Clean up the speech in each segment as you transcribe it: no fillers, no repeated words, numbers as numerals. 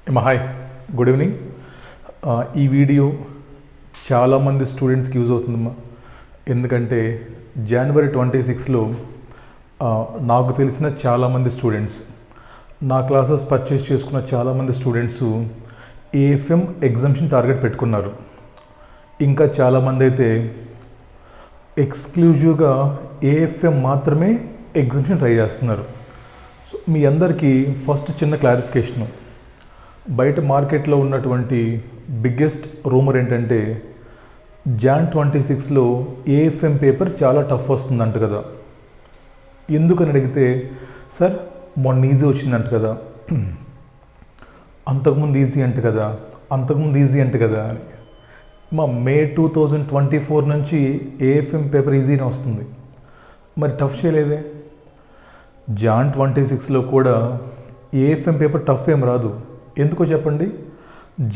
Hi, good evening. ఈ video చాలామంది స్టూడెంట్స్కి యూజ్ అవుతుందమ్మా. ఎందుకంటే జనవరి 26లో నాకు తెలిసిన చాలామంది స్టూడెంట్స్, నా క్లాసెస్ పర్చేస్ చేసుకున్న చాలామంది స్టూడెంట్స్ ఏఎఫ్ఎం ఎగ్జామ్షన్ టార్గెట్ పెట్టుకున్నారు. ఇంకా చాలామంది అయితే ఎక్స్క్లూజివ్గా ఏఎఫ్ఎం మాత్రమే ఎగ్జామ్షన్ ట్రై చేస్తున్నారు. సో మీ అందరికీ ఫస్ట్ చిన్న క్లారిఫికేషను. బయట మార్కెట్లో ఉన్నటువంటి బిగ్గెస్ట్ రూమర్ ఏంటంటే జాన్ 26లో ఏఎఫ్ఎం పేపర్ చాలా టఫ్ వస్తుందంట కదా. ఎందుకని అడిగితే, సార్ మొన్న ఈజీ వచ్చిందంట కదా, అంతకుముందు ఈజీ అంట కదా, అంతకుముందు ఈజీ అంట కదా అని. మే 2024 నుంచి ఏఎఫ్ఎం పేపర్ ఈజీనే వస్తుంది, మరి టఫ్ చేయలేదే. జాన్ 26లో కూడా ఏఎఫ్ఎం పేపర్ టఫ్ ఏం రాదు. ఎందుకో చెప్పండి.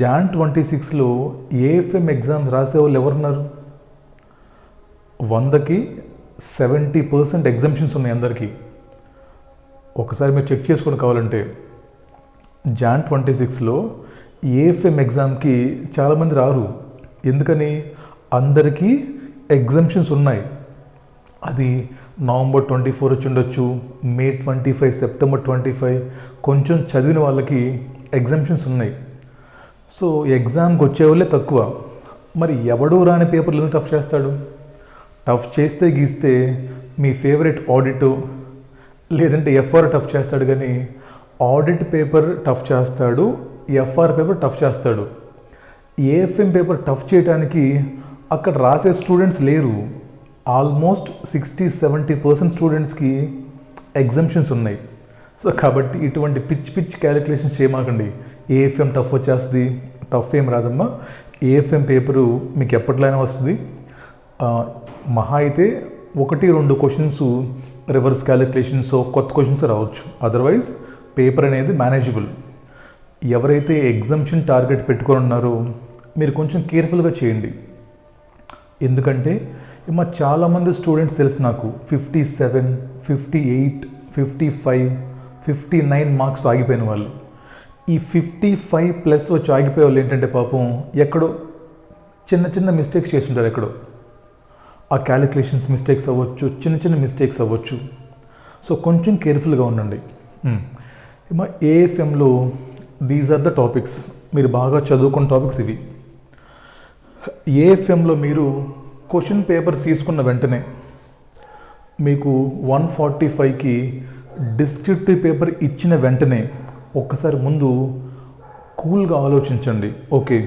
జాన్ 26లో ఏఎఫ్ఎం ఎగ్జామ్స్ రాసేవాళ్ళు ఎవరున్నారు? 100కి 70% ఎగ్జామ్షన్స్ ఉన్నాయి అందరికీ. ఒకసారి మీరు చెక్ చేసుకొని కావాలంటే, జాన్ 26లో ఏఎఫ్ఎం ఎగ్జామ్కి చాలామంది రారు. ఎందుకని? అందరికీ ఎగ్జామ్షన్స్ ఉన్నాయి. అది నవంబర్ 24 వచ్చి ఉండొచ్చు, మే 25, సెప్టెంబర్ 25. కొంచెం చదివిన వాళ్ళకి ఎగ్జామ్షన్స్ ఉన్నాయి. సో ఎగ్జామ్కి వచ్చేవాళ్ళే తక్కువ. మరి ఎవడూ రాని పేపర్లు ఎందుకు టఫ్ చేస్తాడు? టఫ్ చేస్తే గీస్తే మీ ఫేవరెట్ ఆడిటో లేదంటే ఎఫ్ఆర్ టఫ్ చేస్తాడు. కానీ ఆడిట్ పేపర్ టఫ్ చేస్తాడు, ఎఫ్ఆర్ పేపర్ టఫ్ చేస్తాడు. ఏఎఫ్ఎం పేపర్ టఫ్ చేయడానికి అక్కడ రాసే స్టూడెంట్స్ లేరు. ఆల్మోస్ట్ 60-70% స్టూడెంట్స్కి ఎగ్జామ్షన్స్ ఉన్నాయి. సో కాబట్టి ఇటువంటి పిచ్ క్యాలిక్యులేషన్స్ చేయమాకండి. ఏఎఫ్ఎం టఫ్ వచ్చేస్తుంది, టఫ్ ఏం రాదమ్మా. ఏఎఫ్ఎం పేపరు మీకు ఎప్పట్లైనా వస్తుంది. మహా అయితే 1-2 క్వశ్చన్స్ రివర్స్ క్యాలిక్యులేషన్స్, కొత్త క్వశ్చన్స్ రావచ్చు. అదర్వైజ్ పేపర్ అనేది మేనేజబుల్. ఎవరైతే ఎగ్జామ్షన్ టార్గెట్ పెట్టుకొని ఉన్నారో మీరు కొంచెం కేర్ఫుల్గా చేయండి. ఎందుకంటే చాలామంది స్టూడెంట్స్ తెలుసు నాకు 57, 58, 55, 59 మార్క్స్ ఆగిపోయిన వాళ్ళు. ఈ 55+ వచ్చి ఆగిపోయే వాళ్ళు ఏంటంటే పాపం ఎక్కడో చిన్న మిస్టేక్స్ చేస్తుంటారు. ఎక్కడో ఆ క్యాలిక్యులేషన్స్ మిస్టేక్స్ అవ్వచ్చు, చిన్న మిస్టేక్స్ అవ్వచ్చు. సో కొంచెం కేర్ఫుల్గా ఉండండి. ఏఎఫ్ఎంలో దీస్ ఆర్ ద టాపిక్స్, మీరు బాగా చదువుకున్న టాపిక్స్ ఇవి. ఏఎఫ్ఎంలో మీరు క్వశ్చన్ పేపర్ తీసుకున్న వెంటనే మీకు 145కి డిస్క్రిప్టివ్ పేపర్ ఇచ్చిన వెంటనే ఒక్కసారి ముందు కూల్గా ఆలోచించండి. ఓకే,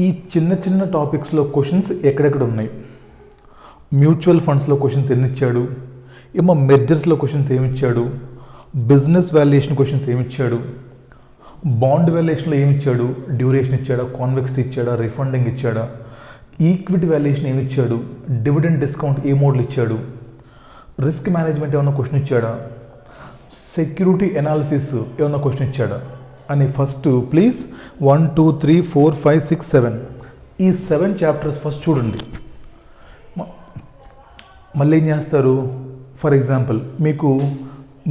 ఈ చిన్న టాపిక్స్లో క్వశ్చన్స్ ఎక్కడెక్కడ ఉన్నాయి? మ్యూచువల్ ఫండ్స్లో క్వశ్చన్స్ ఎన్ని ఇచ్చాడు? మెర్జర్స్లో క్వశ్చన్స్ ఏమి ఇచ్చాడు? బిజినెస్ వాల్యుయేషన్ క్వశ్చన్స్ ఏమి ఇచ్చాడు? బాండ్ వాల్యుయేషన్లో ఏమి ఇచ్చాడు? డ్యూరేషన్ ఇచ్చాడా? కాన్వెక్సిటీ ఇచ్చాడా? రిఫండింగ్ ఇచ్చాడా? ఈక్విటీ వాల్యుయేషన్ ఏమి ఇచ్చాడు? డివిడెండ్ డిస్కౌంట్ ఏ మోడ్లు ఇచ్చాడు? రిస్క్ మేనేజ్మెంట్ ఏమన్నా క్వశ్చన్ ఇచ్చాడా? సెక్యూరిటీ ఎనాలిసిస్ ఏమన్నా క్వశ్చన్ ఇచ్చాడా అని ఫస్ట్ ప్లీజ్ 1, 2, 3, 4, 5, 6, 7 ఈ 7 చాప్టర్స్ ఫస్ట్ చూడండి. మళ్ళీ ఏం చేస్తారు? ఫర్ ఎగ్జాంపుల్ మీకు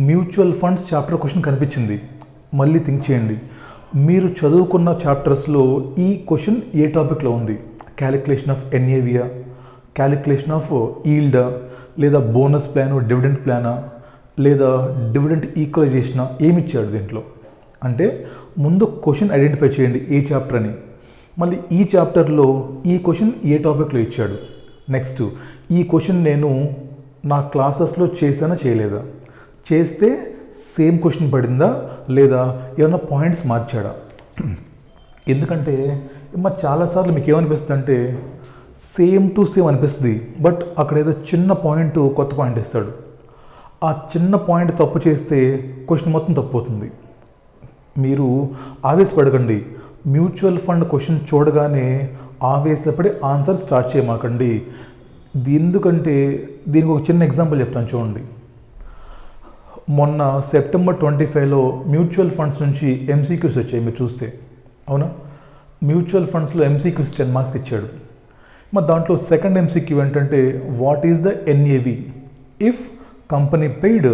మ్యూచువల్ ఫండ్స్ చాప్టర్ క్వశ్చన్ కనిపించింది, మళ్ళీ థింక్ చేయండి. మీరు చదువుకున్న చాప్టర్స్లో ఈ క్వశ్చన్ ఏ టాపిక్లో ఉంది? క్యాలిక్యులేషన్ ఆఫ్ ఎన్ఏవియా, క్యాలిక్యులేషన్ ఆఫ్ ఈల్డా, లేదా బోనస్ ప్లాను, డివిడెంట్ ప్లానా, లేదా డివిడెంట్ ఈక్వలైజేషనా? ఏమి ఇచ్చాడు దీంట్లో? అంటే ముందు క్వశ్చన్ ఐడెంటిఫై చేయండి ఏ చాప్టర్ అని. మళ్ళీ ఈ చాప్టర్లో ఈ క్వశ్చన్ ఏ టాపిక్లో ఇచ్చాడు? నెక్స్ట్, ఈ క్వశ్చన్ నేను నా క్లాసెస్లో చేశానా చేయలేదా? చేస్తే సేమ్ క్వశ్చన్ పడిందా లేదా ఏమైనా పాయింట్స్ మార్చాడా? ఎందుకంటే చాలాసార్లు మీకు ఏమనిపిస్తుంది అంటే సేమ్ టు సేమ్ అనిపిస్తుంది, బట్ అక్కడ ఏదో చిన్న పాయింట్, కొత్త పాయింట్ ఇస్తాడు. ఆ చిన్న పాయింట్ తప్పు చేస్తే క్వశ్చన్ మొత్తం తప్పు అవుతుంది. మీరు ఆవేశపడకండి. మ్యూచువల్ ఫండ్ క్వశ్చన్ చూడగానే ఆవేశపడి ఆన్సర్ స్టార్ట్ చేయమాకండి. ఎందుకంటే దీనికి ఒక చిన్న ఎగ్జాంపుల్ చెప్తాను చూడండి. మొన్న సెప్టెంబర్ 25లో మ్యూచువల్ ఫండ్స్ నుంచి ఎంసీక్యూస్ వచ్చాయి, మీరు చూస్తే. అవునా? మ్యూచువల్ ఫండ్స్లో ఎంసీక్యూస్ 10 మార్క్స్ ఇచ్చాడు. దాంట్లో సెకండ్ ఎంసీక్యూ ఏంటంటే, what is the NAV if company paid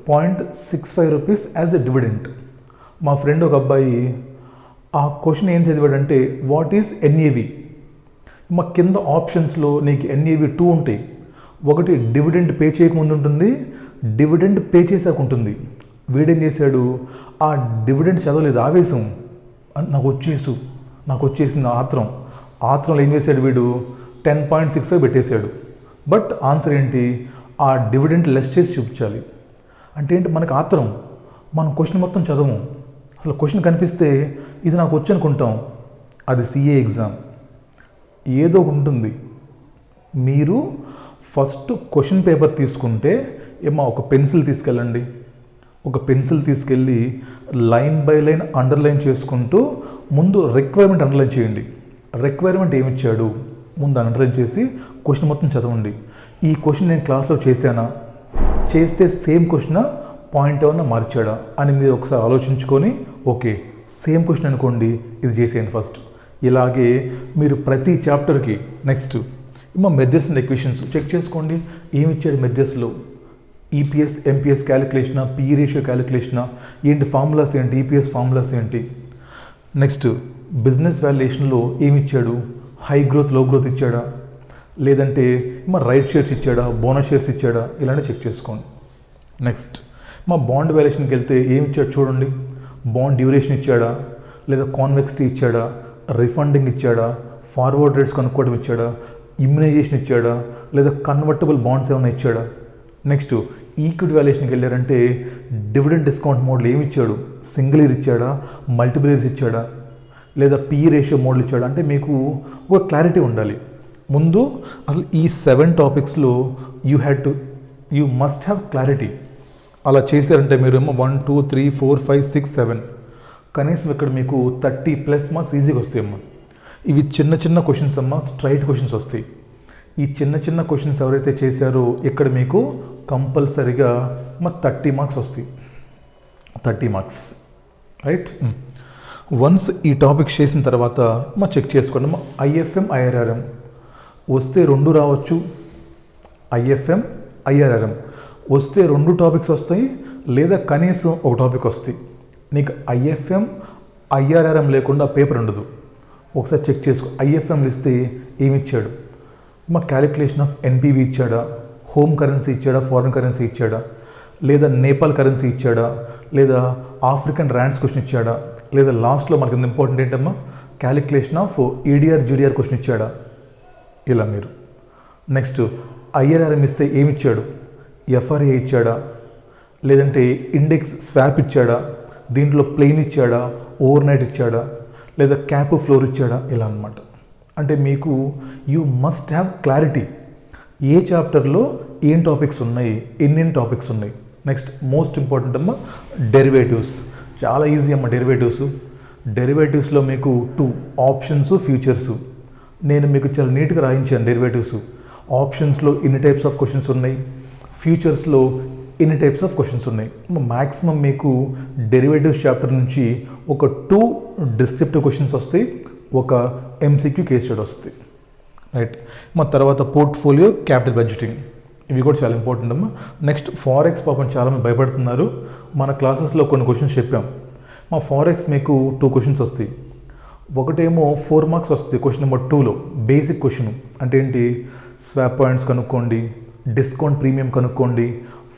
0.65 rupees as a dividend. మా ఫ్రెండ్ ఒక అబ్బాయి ఆ క్వశ్చన్ ఏం చదివాడంటే వాట్ ఈజ్ ఎన్ఏవి. మా కింద ఆప్షన్స్లో నీకు ఎన్ఏవి 2 ఉంటాయి. ఒకటి డివిడెండ్ పే చేయకముందు ఉంటుంది, డివిడెండ్ పే చేసాక ఉంటుంది. వీడేం చేశాడు, ఆ డివిడెండ్ చదవలేదు, ఆవేశం నాకు వచ్చేసింది ఆత్రంలో ఏం చేశాడు వీడు 10.65 పెట్టేశాడు. బట్ ఆన్సర్ ఏంటి, ఆ డివిడెండ్ లెస్ చేసి చూపించాలి. అంటే ఏంటి, మనకు ఆత్రం, మనం క్వశ్చన్ మొత్తం చదవము. అసలు క్వశ్చన్ కనిపిస్తే ఇది నాకు వచ్చి అనుకుంటాం. అది సిఏ ఎగ్జామ్ ఏదో ఒకటి ఉంటుంది. మీరు ఫస్ట్ క్వశ్చన్ పేపర్ తీసుకుంటే ఒక పెన్సిల్ తీసుకెళ్ళండి. ఒక పెన్సిల్ తీసుకెళ్ళి లైన్ బై లైన్ అండర్లైన్ చేసుకుంటూ ముందు రిక్వైర్మెంట్ అండర్లైన్ చేయండి. రిక్వైర్మెంట్ ఏమిచ్చాడు ముందు అండర్లైన్ చేసి క్వశ్చన్ మొత్తం చదవండి. ఈ క్వశ్చన్ నేను క్లాస్లో చేస్తే సేమ్ క్వశ్చన్ పాయింట్ ఏమన్నా మార్చాడా అని మీరు ఒకసారి ఆలోచించుకొని ఓకే సేమ్ క్వశ్చన్ అనుకోండి, ఇది చేసేయండి ఫస్ట్. ఇలాగే మీరు ప్రతి చాప్టర్కి నెక్స్ట్ మెర్జర్స్ అండ్ ఎక్వేషన్స్ చెక్ చేసుకోండి. ఏమిచ్చాడు మెర్జర్స్లో, ఈపీఎస్ ఎంపీఎస్ క్యాలిక్యులేషనా, పిఈ రేషియో క్యాలిక్యులేషనా, ఏంటి ఫార్ములాస్ ఏంటి, ఈపీఎస్ ఫార్ములాస్ ఏంటి. నెక్స్ట్ బిజినెస్ వాల్యుయేషన్లో ఏమిచ్చాడు, హై గ్రోత్ లో గ్రోత్ ఇచ్చాడా, లేదంటే రైట్ షేర్స్ ఇచ్చాడా, బోనస్ షేర్స్ ఇచ్చాడా, ఇలాంటివి చెక్ చేసుకోండి. నెక్స్ట్ బాండ్ వాల్యుయేషన్కి వెళ్తే ఏమి ఇచ్చాడు చూడండి, బాండ్ డ్యూరేషన్ ఇచ్చాడా, లేదా కాన్వెక్సిటీ ఇచ్చాడా, రిఫండింగ్ ఇచ్చాడా, ఫార్వర్డ్ రేట్స్ కనుక్కోవడం ఇచ్చాడా, ఇమ్యునైజేషన్ ఇచ్చాడా, లేదా కన్వర్టబుల్ బాండ్స్ ఏమైనా ఇచ్చాడా. నెక్స్ట్ ఈక్విటీ వాల్యుయేషన్కి వెళ్ళారంటే డివిడెండ్ డిస్కౌంట్ మోడల్ ఏమి ఇచ్చాడు, సింగిల్ ఇయర్ ఇచ్చాడా, మల్టిపుల్ ఇయర్స్ ఇచ్చాడా, లేదా పిఈ రేషియో మోడల్ ఇచ్చాడా. అంటే మీకు ఒక క్లారిటీ ఉండాలి. ముందు అసలు ఈ 7 టాపిక్స్లో యూ మస్ట్ హ్యావ్ క్లారిటీ. అలా చేశారంటే మీరు 1 2 3 4 5 6 7 కనీసం ఇక్కడ మీకు 30+ మార్క్స్ ఈజీగా వస్తాయమ్మా. ఇవి చిన్న క్వశ్చన్స్ అమ్మా, స్ట్రైట్ క్వశ్చన్స్ వస్తాయి. ఈ చిన్న క్వశ్చన్స్ ఎవరైతే చేశారో ఇక్కడ మీకు కంపల్సరిగా 30 మార్క్స్ వస్తాయి. 30 మార్క్స్ రైట్. వన్స్ ఈ టాపిక్ చేసిన తర్వాత చెక్ చేసుకోండి. ఐఎఫ్ఎం ఐఆర్ఆర్ఎం వస్తే 2 రావచ్చు, ఐఎఫ్ఎం ఐఆర్ఆర్ఎం వస్తే 2 టాపిక్స్ వస్తాయి, లేదా కనీసం ఒక టాపిక్ వస్తాయి. నీకు ఐఎఫ్ఎం ఐఆర్ఆర్ఎం లేకుండా పేపర్ ఉండదు. ఒకసారి చెక్ చేసుకో. ఐఎఫ్ఎంలు ఇస్తే ఏమి ఇచ్చాడు, క్యాలిక్యులేషన్ ఆఫ్ ఎన్పివి ఇచ్చాడా, హోమ్ కరెన్సీ ఇచ్చాడా, ఫారిన్ కరెన్సీ ఇచ్చాడా, లేదా నేపాల్ కరెన్సీ ఇచ్చాడా, లేదా ఆఫ్రికన్ ర్యాండ్స్ క్వశ్చన్ ఇచ్చాడా, లేదా లాస్ట్లో మనకి ఇంపార్టెంట్ ఏంటమ్మా calculation of EDR GDR question ఇచ్చాడా. ఇలా మీరు నెక్స్ట్ ఐఆర్ఆర్ఎం ఇస్తే ఏమి ఇచ్చాడు, ఎఫ్ఆర్ఏ ఇచ్చాడా, లేదంటే ఇండెక్స్ స్వాప్ ఇచ్చాడా, దీంట్లో ప్లెయిన్ ఇచ్చాడా, ఓవర్ నైట్ ఇచ్చాడా, లేదా క్యాప్ ఫ్లోర్ ఇచ్చాడా, ఇలా అనమాట. అంటే మీకు యూ మస్ట్ హ్యావ్ క్లారిటీ ఏ చాప్టర్లో ఏం టాపిక్స్ ఉన్నాయి, ఎన్ని టాపిక్స్ ఉన్నాయి. నెక్స్ట్ మోస్ట్ ఇంపార్టెంట్ అమ్మ డెరివేటివ్స్. చాలా ఈజీ అమ్మ డెరివేటివ్స్లో మీకు 2 ఆప్షన్స్ ఫ్యూచర్స్. నేను మీకు చాలా నీట్గా రాయించాను డెరివేటివ్స్. ఆప్షన్స్లో ఇన్ని టైప్స్ ఆఫ్ క్వశ్చన్స్ ఉన్నాయి, ఫ్యూచర్స్లో ఇన్ని టైప్స్ ఆఫ్ క్వశ్చన్స్ ఉన్నాయి. మ్యాక్సిమం మీకు డెరివేటివ్స్ చాప్టర్ నుంచి ఒక 2 డిస్క్రిప్టివ్ క్వశ్చన్స్ వస్తాయి, ఒక ఎంసీక్యూ కేస్ స్టడీ వస్తాయి రైట్. తర్వాత పోర్ట్ఫోలియో, క్యాపిటల్ బడ్జెటింగ్, ఇవి కూడా చాలా ఇంపార్టెంట్ అమ్మా. నెక్స్ట్ ఫారెక్స్, పాపం చాలామంది భయపడుతున్నారు. మన క్లాసెస్లో కొన్ని క్వశ్చన్స్ చెప్పాం. ఫారెక్స్ మీకు 2 క్వశ్చన్స్ వస్తాయి. ఒకటేమో 4 మార్క్స్ వస్తుంది క్వశ్చన్ నెంబర్ 2లో, బేసిక్ క్వశ్చన్. అంటే ఏంటి, స్వాప్ పాయింట్స్ కనుక్కోండి, డిస్కౌంట్ ప్రీమియం కనుక్కోండి,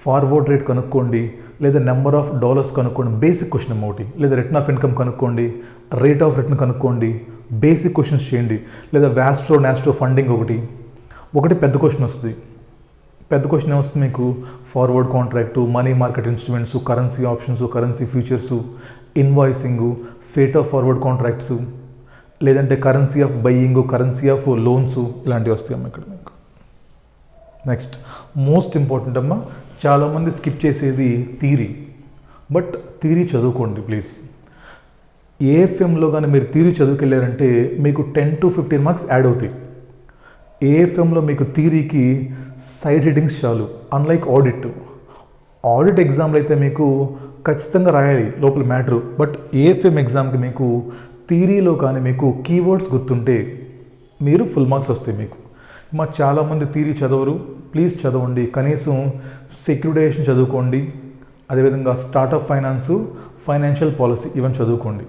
ఫార్వర్డ్ రేట్ కనుక్కోండి, లేదా నెంబర్ ఆఫ్ డాలర్స్ కనుక్కోండి, బేసిక్ క్వశ్చన్ ఒకటి. లేదా రిటర్న్ ఆఫ్ ఇన్కమ్ కనుక్కోండి, రేట్ ఆఫ్ రిటర్న్ కనుక్కోండి, బేసిక్ క్వశ్చన్స్ చేయండి. లేదా వ్యాస్ట్రో నాస్ట్రో ఫండింగ్ ఒకటి పెద్ద క్వశ్చన్ వస్తుంది. పెద్ద క్వశ్చన్ ఏమొస్తుంది మీకు, forward contract, money market instruments, currency options, currency futures, invoicing, fate of forward contracts, లేదంటే currency of buying, currency of loans, ఇలాంటివి వస్తాయి అమ్మ ఇక్కడ మీకు. నెక్స్ట్ మోస్ట్ ఇంపార్టెంట్ అమ్మ, చాలామంది స్కిప్ చేసేది థియరీ. బట్ థియరీ చదువుకోండి ప్లీజ్. ఏఎఫ్ఎంలో కానీ మీరు థియరీ చదువుకెళ్ళారంటే మీకు 10 to 15 మార్క్స్ యాడ్ అవుతాయి. ఏఎఫ్ఎంలో మీకు థియరీకి సైడ్ హెడ్డింగ్స్ చాలు. అన్లైక్ ఆడిట్ ఎగ్జామ్లో అయితే మీకు ఖచ్చితంగా రాయాలి లోపల మ్యాటరు. బట్ ఏఎఫ్ఎం ఎగ్జామ్కి మీకు థియరీలో కానీ మీకు కీవర్డ్స్ గుర్తుంటే మీరు ఫుల్ మార్క్స్ వస్తాయి మీకు. చాలామంది థియరీ చదవరు, ప్లీజ్ చదవండి. కనీసం సెక్యూరిటైజేషన్ చదువుకోండి, అదేవిధంగా స్టార్టప్ ఫైనాన్సు, ఫైనాన్షియల్ పాలసీ ఇవన్నీ చదువుకోండి.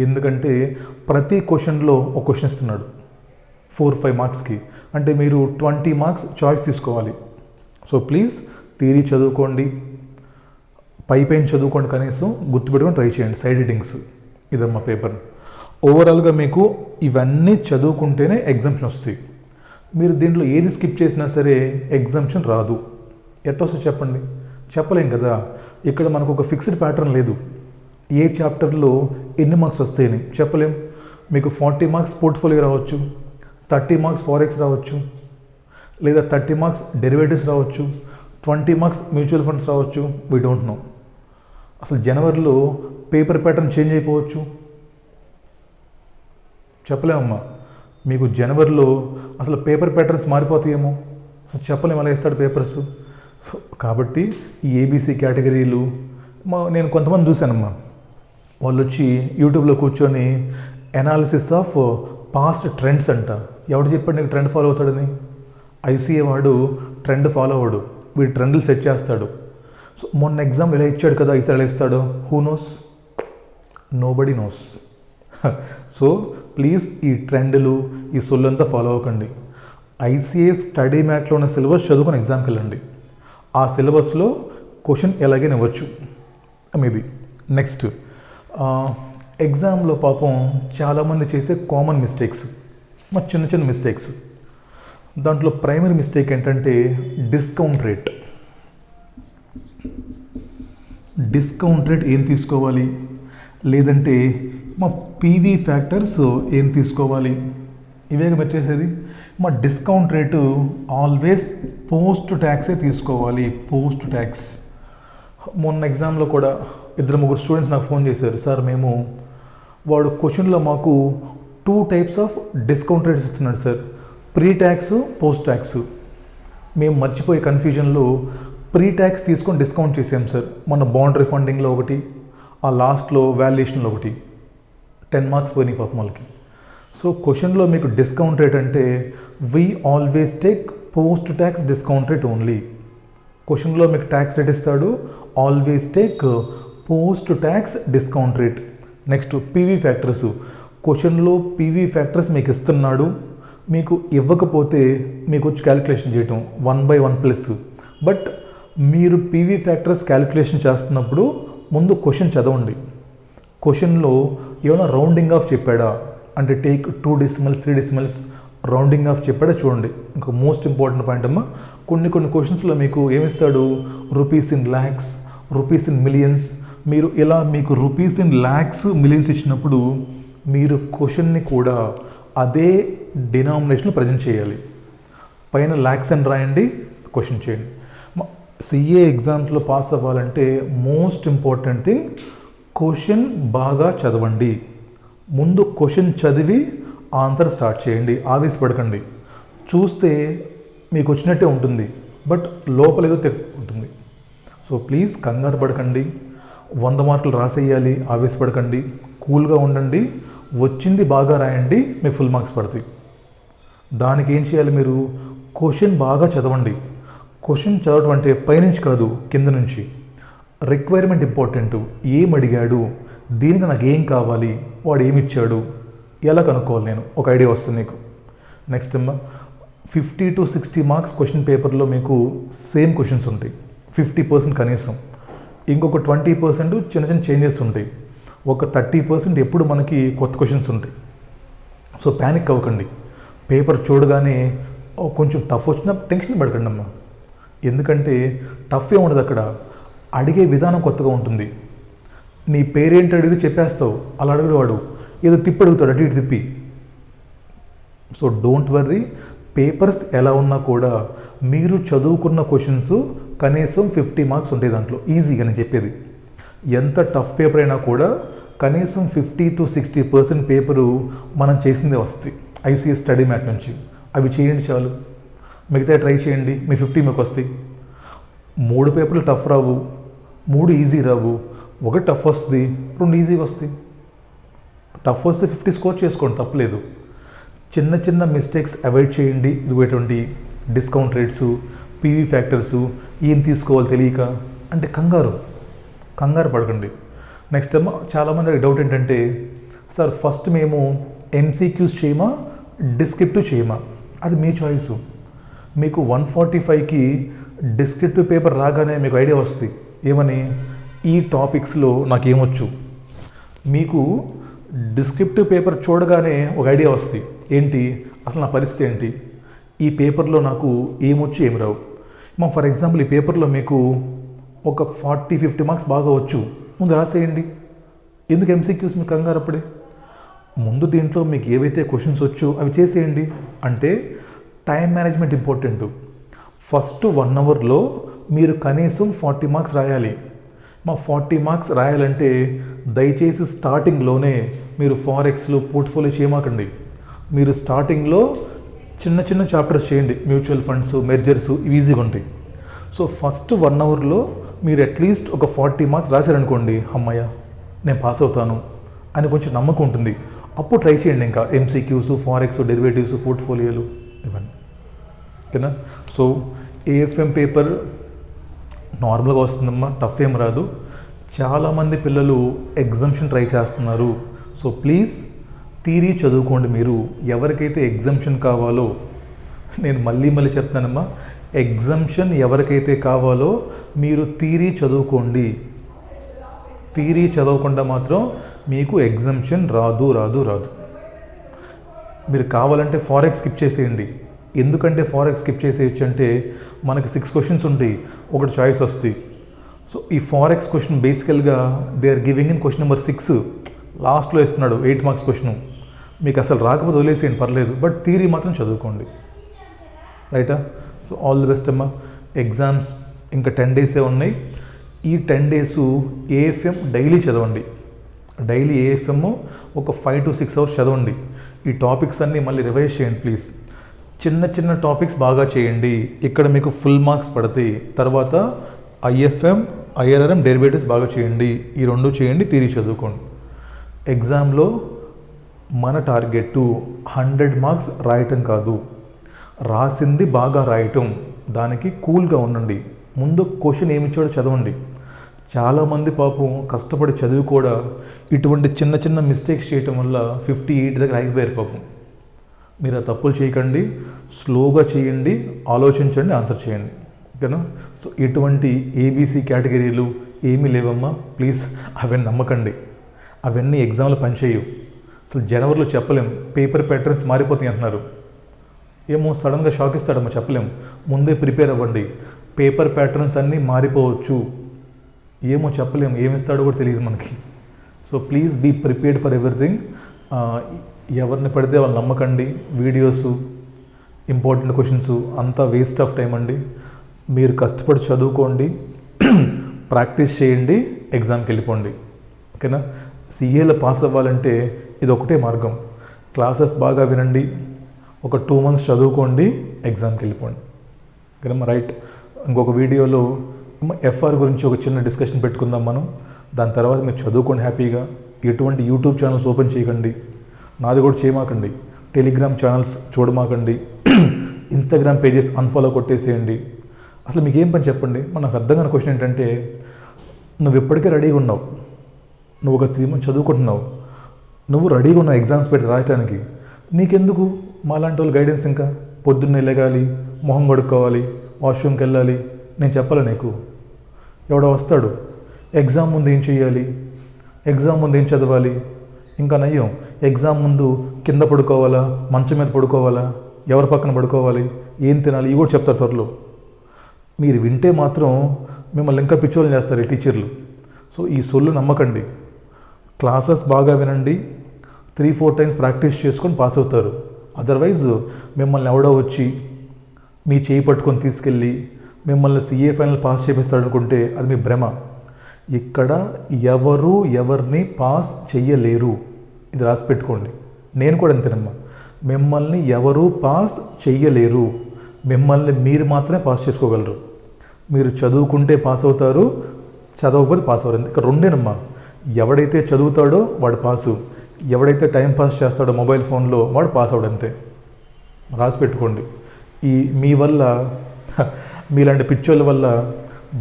ఎందుకంటే ప్రతి క్వశ్చన్లో ఒక క్వశ్చన్ ఇస్తున్నాడు 4-5 మార్క్స్కి. అంటే మీరు 20 మార్క్స్ చాయిస్ తీసుకోవాలి. సో ప్లీజ్ థియరీ చదువుకోండి, పైన చదువుకోండి, కనీసం గుర్తుపెట్టుకొని ట్రై చేయండి. సైడ్ హెడ్డింగ్స్ ఇదమ్మా పేపర్. ఓవరాల్గా మీకు ఇవన్నీ చదువుకుంటేనే ఎగ్జామ్షన్ వస్తాయి. మీరు దీంట్లో ఏది స్కిప్ చేసినా సరే ఎగ్జామ్షన్ రాదు. ఎట్టొస్తే చెప్పండి, చెప్పలేం కదా. ఇక్కడ మనకు ఒక ఫిక్స్డ్ ప్యాటర్న్ లేదు. ఏ చాప్టర్లో ఎన్ని మార్క్స్ వస్తాయని చెప్పలేం. మీకు 40 మార్క్స్ పోర్ట్ఫోలియో రావచ్చు, 30 మార్క్స్ ఫారెక్స్ రావచ్చు, లేదా 30 మార్క్స్ డెరివేటివ్స్ రావచ్చు, 20 మార్క్స్ మ్యూచువల్ ఫండ్స్ రావచ్చు. We don't know. అసలు జనవరిలో పేపర్ ప్యాటర్న్ చేంజ్ అయిపోవచ్చు, చెప్పలేమమ్మా. మీకు జనవరిలో అసలు పేపర్ ప్యాటర్న్స్ మారిపోతాయేమో, అసలు చెప్పలేము అలా ఇస్తాడు పేపర్స్. సో కాబట్టి ఈ ఏబీసీ కేటగిరీలు నేను కొంతమంది చూశానమ్మా, వాళ్ళు వచ్చి యూట్యూబ్లో కూర్చొని అనాలిసిస్ ఆఫ్ పాస్ట్ ట్రెండ్స్ అంట. ఎవడు చెప్పాడు నీకు ట్రెండ్ ఫాలో అవుతాడని? ఐసీఏ వాడు ట్రెండ్ ఫాలో అవ్వడు, వీడు ట్రెండ్లు సెట్ చేస్తాడు. సో మొన్న ఎగ్జామ్ ఇలా ఇచ్చాడు కదా, ఈసారి ఎలా ఇస్తాడో who knows, nobody nose. So please ఈ ట్రెండ్లు ఈ సొల్లంతా ఫాలో అవ్వకండి. ఐసీఏ స్టడీ మ్యాట్లో ఉన్న సిలబస్ చదువుకొని ఎగ్జామ్కి వెళ్ళండి. ఆ సిలబస్లో క్వశ్చన్ ఎలాగైనా ఇవ్వచ్చు మీది. నెక్స్ట్ ఎగ్జామ్లో పాపం చాలామంది చేసే కామన్ మిస్టేక్స్, మా చిన్న చిన్న మిస్టేక్స్. దాంట్లో ప్రైమరీ మిస్టేక్ ఏంటంటే డిస్కౌంట్ రేట్. డిస్కౌంట్ రేట్ ఏం తీసుకోవాలి, లేదంటే మా పీవీ ఫ్యాక్టర్స్ ఏం తీసుకోవాలి, ఇవేగా మీరు చేసేది. మా డిస్కౌంట్ రేటు ఆల్వేస్ పోస్ట్ ట్యాక్సే తీసుకోవాలి, పోస్ట్ ట్యాక్స్. మొన్న ఎగ్జామ్లో కూడా 2-3 స్టూడెంట్స్ నాకు ఫోన్ చేశారు, సార్ మేము వాడు క్వశ్చన్లో మాకు 2 టైప్స్ ఆఫ్ డిస్కౌంట్ రేట్స్ ఇస్తున్నాడు sir, pre tax post tax. మేము మర్చిపోయే కన్ఫ్యూజన్లో ప్రీ ట్యాక్స్ తీసుకొని డిస్కౌంట్ చేసాం సార్. మన బాండ్ రిఫండింగ్లో ఒకటి, ఆ లాస్ట్లో వాల్యుయేషన్లో ఒకటి. 10 మార్క్స్ పోయినాయి పాపం వాళ్ళకి. సో క్వశ్చన్లో మీకు డిస్కౌంట్ రేట్ అంటే we always take post tax discount rate only. క్వశ్చన్లో మీకు ట్యాక్స్ రేట్ ఇస్తాడు, always take post tax discount rate. Next PV factors. క్వశ్చన్లో పీవీ ఫ్యాక్టర్స్ మీకు ఇస్తున్నాడు, మీకు ఇవ్వకపోతే మీకు వచ్చి క్యాలిక్యులేషన్ చేయటం 1/1+. బట్ మీరు పీవీ ఫ్యాక్టర్స్ క్యాలిక్యులేషన్ చేస్తున్నప్పుడు ముందు క్వశ్చన్ చదవండి. క్వశ్చన్లో ఏమైనా రౌండింగ్ ఆఫ్ చెప్పాడా అంటే take 2 decimals 3 decimals rounding off చెప్పాడా చూడండి. ఇంకా మోస్ట్ ఇంపార్టెంట్ పాయింట్ అమ్మా, కొన్ని క్వశ్చన్స్లో మీకు ఏమిస్తాడు, rupees in lakhs, rupees in millions. మీరు ఇలా మీకు రూపీస్ ఇన్ ల్యాక్స్ మిలియన్స్ ఇచ్చినప్పుడు మీరు క్వశ్చన్ని కూడా అదే డినామినేషన్లో ప్రజెంట్ చేయాలి. పైన ల్యాక్స్ అని రాయండి, క్వశ్చన్ చేయండి. సిఏ ఎగ్జామ్స్లో పాస్ అవ్వాలంటే మోస్ట్ ఇంపార్టెంట్ థింగ్ క్వశ్చన్ బాగా చదవండి. ముందు క్వశ్చన్ చదివి ఆన్సర్ స్టార్ట్ చేయండి, ఆవేశపడకండి. చూస్తే మీకు వచ్చినట్టే ఉంటుంది, బట్ లోపల ఏదో ఉంటుంది. సో ప్లీజ్ కంగారు పడకండి, 100 మార్కులు రాసేయాలి, ఆవేశపడకండి, కూల్గా ఉండండి. వచ్చింది బాగా రాయండి, మీకు ఫుల్ మార్క్స్ పడతాయి. దానికి ఏం చేయాలి, మీరు క్వశ్చన్ బాగా చదవండి. క్వశ్చన్ చదవడం అంటే పైనుంచి కాదు, కింద నుంచి. Requirement important. ఏం అడిగాడు, దీనికి నాకు ఏం కావాలి, వాడు ఏమి ఇచ్చాడు, ఎలా కనుక్కోవాలి నేను, ఒక ఐడియా వస్తుంది మీకు. నెక్స్ట్ అమ్మా 50 to 60 మార్క్స్ క్వశ్చన్ పేపర్లో మీకు సేమ్ క్వశ్చన్స్ ఉంటాయి, 50% కనీసం. ఇంకొక 20% చిన్న చిన్న చేంజెస్ ఉంటాయి. ఒక 30% ఎప్పుడు మనకి కొత్త క్వశ్చన్స్ ఉంటాయి. సో ప్యానిక్ అవ్వకండి. పేపర్ చూడగానే కొంచెం టఫ్ వచ్చినా టెన్షన్ పడకండి అమ్మా. ఎందుకంటే టఫ్ ఏ ఉండదు అక్కడ, అడిగే విధానం కొత్తగా ఉంటుంది. నీ పేరేంటి అడిగి చెప్పేస్తావు, అలా అడుగుడు వాడు ఏదో తిప్పి అడుగుతాడు, అటు ఇటు తిప్పి. సో డోంట్ వర్రీ, పేపర్స్ ఎలా ఉన్నా కూడా మీరు చదువుకున్న క్వశ్చన్స్ కనీసం 50 మార్క్స్ ఉంటాయి దాంట్లో ఈజీగా. నేను చెప్పేది ఎంత టఫ్ పేపర్ అయినా కూడా కనీసం 50 to 60% పేపరు మనం చేసిందే వస్తాయి ఐసీఎస్ స్టడీ మ్యాట్ నుంచి. అవి చేయండి చాలు, మిగతా ట్రై చేయండి, మీ 50 మీకు వస్తాయి. 3 పేపర్లు టఫ్ రావు, 3 ఈజీ రావు, 1 టఫ్ వస్తుంది, 2 ఈజీగా వస్తాయి. టఫ్ వస్తే 50 స్కోర్ చేసుకోండి, తప్పలేదు. చిన్న చిన్న మిస్టేక్స్ అవాయిడ్ చేయండి. ఇదిగోటువంటి డిస్కౌంట్ రేట్స్, పీవీ ఫ్యాక్టర్స్ ఏం తీసుకోవాలి తెలియక అంటే కంగారు పడకండి. నెక్స్ట్ ఏమో చాలామంది డౌట్ ఏంటంటే సార్ ఫస్ట్ మేము ఎంసీక్యూస్ చేయమా డిస్క్రిప్టివ్ చేయమా, అది మీ చాయిస్. మీకు 145కి డిస్క్రిప్టివ్ పేపర్ రాగానే మీకు ఐడియా వస్తుంది ఏమని, ఈ టాపిక్స్లో నాకేమొచ్చు. మీకు డిస్క్రిప్టివ్ పేపర్ చూడగానే ఒక ఐడియా వస్తుంది, ఏంటి అసలు నా పరిస్థితి ఏంటి, ఈ పేపర్లో నాకు ఏమొచ్చు ఏమి రావు. ఫర్ ఎగ్జాంపుల్ ఈ పేపర్లో మీకు ఒక 40-50 మార్క్స్ బాగా వచ్చు, ముందు రాసేయండి. ఎందుకు ఎంసీక్యూస్ మీకు కంగారు అప్పుడే? ముందు దీంట్లో మీకు ఏవైతే క్వశ్చన్స్ వచ్చో అవి చేసేయండి. అంటే టైం మేనేజ్మెంట్ ఇంపార్టెంట్. ఫస్ట్ 1 అవర్లో మీరు కనీసం 40 మార్క్స్ రాయాలి. 40 మార్క్స్ రాయాలంటే దయచేసి స్టార్టింగ్లోనే మీరు ఫారెక్స్లు పోర్ట్ఫోలియో చేయమాకండి. మీరు స్టార్టింగ్లో చిన్న చిన్న చాప్టర్స్ చేయండి, మ్యూచువల్ ఫండ్స్, మెర్జర్స్, ఇవి ఈజీగా ఉంటాయి. సో ఫస్ట్ 1 అవర్లో మీరు అట్లీస్ట్ ఒక 40 మార్క్స్ రాశారనుకోండి, అమ్మయ్య నేను పాస్ అవుతాను అని కొంచెం నమ్మకం ఉంటుంది. అప్పుడు ట్రై చేయండి ఇంకా ఎంసీక్యూస్, ఫారెక్స్, డెరివేటివ్స్, పోర్ట్ఫోలియోలు ఇవన్నీ. ఓకేనా? సో ఏఎఫ్ఎం పేపర్ నార్మల్గా వస్తుందమ్మా, టఫ్ ఏం రాదు. చాలామంది పిల్లలు ఎగ్జామ్షన్ ట్రై చేస్తున్నారు. సో ప్లీజ్ థియరీ చదువుకోండి. మీరు ఎవరికైతే ఎగ్జామ్షన్ కావాలో, నేను మళ్ళీ చెప్తానమ్మా, ఎగ్జామ్షన్ ఎవరికైతే కావాలో మీరు థియరీ చదువుకోండి. థియరీ చదవకుండా మాత్రం మీకు ఎగ్జామ్షన్ రాదు. మీరు కావాలంటే ఫారెక్స్ స్కిప్ చేసేయండి. ఎందుకంటే ఫారెక్స్ స్కిప్ చేసేయచ్చు అంటే మనకి 6 క్వశ్చన్స్ ఉంటాయి, ఒకటి చాయిస్ వస్తుంది. సో ఈ ఫారెక్స్ క్వశ్చన్ బేసికల్గా they are giving in question number 6 లాస్ట్లో ఇస్తున్నాడు 8 మార్క్స్ క్వశ్చన్. మీకు అసలు రాకపోతే వదిలేసేయండి, పర్లేదు, బట్ థియరీ మాత్రం చదువుకోండి. రైటా? సో ఆల్ ది బెస్ట్ అమ్మా. ఎగ్జామ్స్ ఇంకా 10 డేసే ఉన్నాయి. ఈ 10 డేసు ఏఎఫ్ఎం డైలీ చదవండి. డైలీ ఏఎఫ్ఎం ఒక 5 to 6 అవర్స్ చదవండి. ఈ టాపిక్స్ అన్నీ మళ్ళీ రివైజ్ చేయండి ప్లీజ్. చిన్న టాపిక్స్ బాగా చేయండి, ఇక్కడ మీకు ఫుల్ మార్క్స్ పడతాయి. తర్వాత ఐఎఫ్ఎం, ఐఆర్ఆర్ఎం, డెరివేటివ్స్ బాగా చేయండి. ఈ 2 చేయండి, థియరీ చదువుకోండి. ఎగ్జామ్లో మన టార్గెట్ 100 మార్క్స్ రాయటం కాదు, రాసింది బాగా రాయటం. దానికి కూల్గా ఉండండి. ముందు క్వశ్చన్ ఏమి ఇచ్చాడో చదవండి. చాలామంది పాపం కష్టపడి చదివి కూడా ఇటువంటి చిన్న మిస్టేక్స్ చేయటం వల్ల 58 దగ్గర ఆగిపోయారు పాపం. మీరు ఆ తప్పులు చేయకండి, స్లోగా చేయండి, ఆలోచించండి, ఆన్సర్ చేయండి. ఓకేనా? సో ఇటువంటి ఏబీసీ కేటగిరీలు ఏమీ లేవమ్మా, ప్లీజ్ అవన్నీ నమ్మకండి. అవన్నీ ఎగ్జామ్లో పనిచేయవు. అసలు జనవరిలో చెప్పలేం, పేపర్ ప్యాటర్న్స్ మారిపోతాయి అంటున్నారు. ఏమో సడన్గా షాక్ ఇస్తాడమ్మా, చెప్పలేం. ముందే ప్రిపేర్ అవ్వండి. పేపర్ ప్యాటర్న్స్ అన్నీ మారిపోవచ్చు, ఏమో చెప్పలేం, ఏమిస్తాడో కూడా తెలియదు మనకి. So please be prepared for everything. ఎవరిని పడితే వాళ్ళు నమ్మకండి. వీడియోస్, ఇంపార్టెంట్ క్వశ్చన్స్ అంతా వేస్ట్ ఆఫ్ టైం అండి. మీరు కష్టపడి చదువుకోండి, ప్రాక్టీస్ చేయండి, ఎగ్జామ్కి వెళ్ళిపోండి. ఓకేనా? సిఏలో పాస్ అవ్వాలంటే ఇది ఒకటే మార్గం. క్లాసెస్ బాగా వినండి, ఒక 2 months చదువుకోండి, ఎగ్జామ్కి వెళ్ళిపోండి. ఓకేనమ్మా? రైట్. ఇంకొక వీడియోలో ఎఫ్ఆర్ గురించి ఒక చిన్న డిస్కషన్ పెట్టుకుందాం మనం. దాని తర్వాత మీరు చదువుకోండి హ్యాపీగా. ఎటువంటి యూట్యూబ్ ఛానల్స్ ఓపెన్ చేయకండి, నాది కూడా చేయమాకండి. టెలిగ్రామ్ ఛానల్స్ చూడమాకండి. ఇన్స్టాగ్రామ్ పేజెస్ అన్ఫాలో కొట్టేసేయండి. అసలు మీకు ఏం పని చెప్పండి. నాకు అర్థం కాని క్వశ్చన్ ఏంటంటే, నువ్వు ఇప్పటికే రెడీగా ఉన్నావు, నువ్వు ఒక 3 months చదువుకుంటున్నావు, నువ్వు రెడీగా ఉన్నావు ఎగ్జామ్స్ పెట్టి రాయటానికి. నీకెందుకు మాలాంటి వాళ్ళు గైడెన్స్? ఇంకా పొద్దున్నే లెగాలి, మొహం కడుక్కోవాలి, వాష్రూమ్కి వెళ్ళాలి, నేను చెప్పాలి నీకు? ఎవడో వస్తాడు, ఎగ్జామ్ ముందు ఏం చేయాలి, ఎగ్జామ్ ముందు ఏం చదవాలి, ఇంకా నయ్యం ఎగ్జామ్ ముందు కింద పడుకోవాలా, మంచం మీద పడుకోవాలా, ఎవరి పక్కన పడుకోవాలి, ఏం తినాలి, ఇవి కూడా చెప్తారు త్వరలో. మీరు వింటే మాత్రం మిమ్మల్ని ఇంకా పిచ్చోళ్ళు చేస్తారు ఈ టీచర్లు. సో ఈ సొల్లు నమ్మకండి. క్లాసెస్ బాగా వినండి, 3-4 times ప్రాక్టీస్ చేసుకొని పాస్ అవుతారు. అదర్వైజ్ మిమ్మల్ని ఎవడో వచ్చి మీ చేయి పట్టుకొని తీసుకెళ్ళి మిమ్మల్ని సిఏ ఫైనల్ పాస్ చేపిస్తాడు అనుకుంటే అది మీ భ్రమ. ఇక్కడ ఎవరు ఎవరిని పాస్ చెయ్యలేరు, ఇది రాసి పెట్టుకోండి. నేను కూడా అంతేనమ్మా, మిమ్మల్ని ఎవరు పాస్ చెయ్యలేరు, మిమ్మల్ని మీరు మాత్రమే పాస్ చేసుకోగలరు. మీరు చదువుకుంటే పాస్ అవుతారు, చదవకపోతే పాస్ అవ్వరు. ఇక్కడ 2 ఎవడైతే చదువుతాడో వాడు పాసు, ఎవడైతే టైం పాస్ చేస్తాడో మొబైల్ ఫోన్లో వాడు పాస్ అవడం. అంతే, రాసి పెట్టుకోండి. మీ వల్ల, మీలాంటి పిచ్చోళ్ళ వల్ల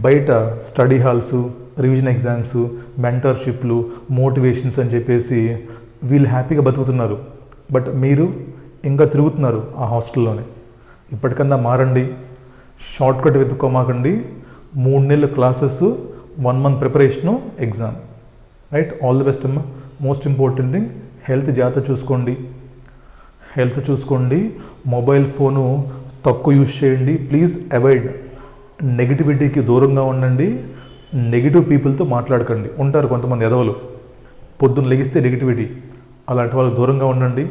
బయట స్టడీ హాల్స్, రివిజన్ ఎగ్జామ్స్, మెంటర్షిప్లు, మోటివేషన్స్ అని చెప్పేసి వీళ్ళు హ్యాపీగా బతుకుతున్నారు, బట్ మీరు ఇంకా తిరుగుతున్నారు ఆ హాస్టల్లోనే. ఇప్పటికన్నా మారండి, షార్ట్ కట్ వెతుక్కోమాకండి. 3 నెలల classes, 1 month preparation, exam. Right? All the best అమ్మా. మోస్ట్ ఇంపార్టెంట్ థింగ్, హెల్త్ జాగ్రత్త చూసుకోండి. మొబైల్ ఫోను తక్కువ యూజ్ చేయండి. Please avoid. నెగిటివిటీకి దూరంగా ఉండండి. నెగిటివ్ పీపుల్తో మాట్లాడకండి. ఉంటారు కొంతమంది ఎదవలు, పొద్దున్న లెగిస్తే నెగిటివిటీ, అలాంటి వాళ్ళకి దూరంగా ఉండండి.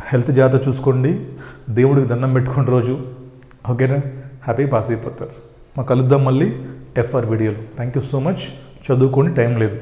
హెల్త్ జాగ్రత్త చూసుకోండి. దేవుడికి దండం పెట్టుకోండి రోజు. ఓకేనా? హ్యాపీ పాస్ అయిపోతారు. కలుద్దాం మళ్ళీ FR వీడియోలో. Thank you so much. చదువుకోండి, టైం లేదు.